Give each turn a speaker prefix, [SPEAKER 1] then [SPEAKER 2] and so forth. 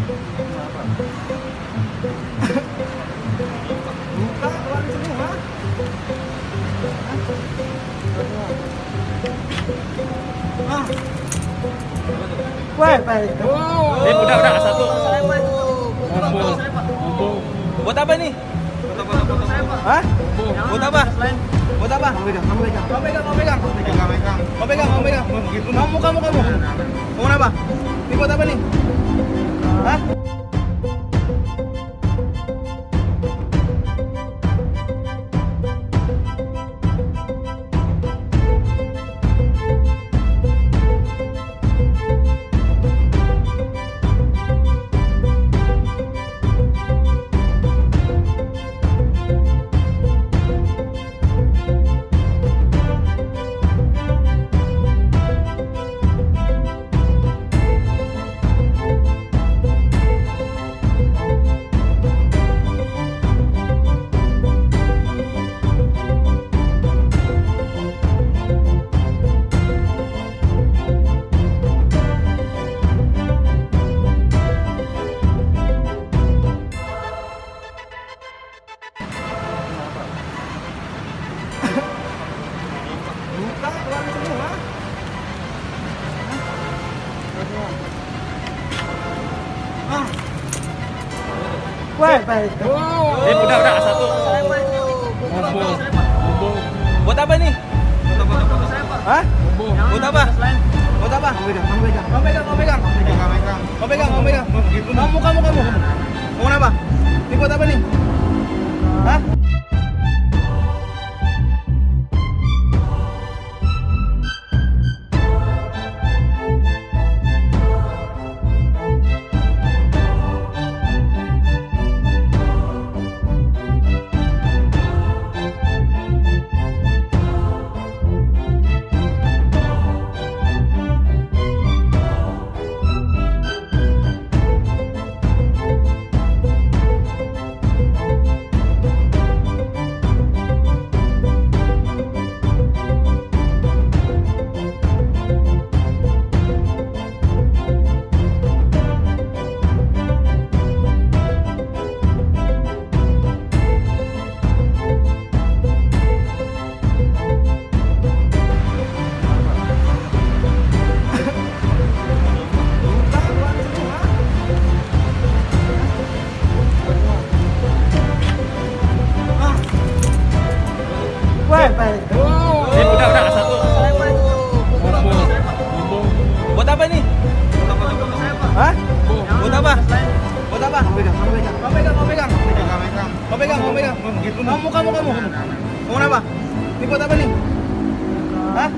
[SPEAKER 1] Buka, keluar semua. Ah. Wah, baik.
[SPEAKER 2] Udah satu.
[SPEAKER 1] Saya Pak itu.
[SPEAKER 2] Mumpung.
[SPEAKER 3] Buat apa nih?
[SPEAKER 1] Foto saya Pak.
[SPEAKER 3] Hah?
[SPEAKER 1] Jangan
[SPEAKER 3] Buat apa?
[SPEAKER 1] selain.
[SPEAKER 3] Buat apa?
[SPEAKER 1] Kamu pegang, kamu pegang.
[SPEAKER 3] Mau pegang. Mau pegang.
[SPEAKER 1] Gitu.
[SPEAKER 3] Kamu. Mau apa? Ini buat apa nih? Hah? Buka, keluar semua. Ah. Wah, baik. Udah satu.
[SPEAKER 1] Saya Pak itu.
[SPEAKER 2] Mumpung.
[SPEAKER 3] Buat apa nih?
[SPEAKER 1] Foto saya Pak.
[SPEAKER 3] Hah?
[SPEAKER 1] Jangan
[SPEAKER 3] Buat apa?
[SPEAKER 1] selain.
[SPEAKER 3] Buat apa?
[SPEAKER 1] Kamu pegang, kamu pegang.
[SPEAKER 3] Mau pegang. Mau pegang. Kamu. Mau apa? Ini buat apa nih? Hah? Wah, baik. Udah satu.
[SPEAKER 1] Saya Pak itu.
[SPEAKER 2] Mumpung.
[SPEAKER 3] Buat apa nih?
[SPEAKER 1] Foto saya Pak.
[SPEAKER 3] Hah?
[SPEAKER 1] Jangan
[SPEAKER 3] Buat apa?
[SPEAKER 1] selain.
[SPEAKER 3] Buat apa?
[SPEAKER 1] Kamu pegang, kamu pegang.
[SPEAKER 3] Mau pegang. Mau pegang. Kamu. Mau apa? Ini buat apa nih? Hah?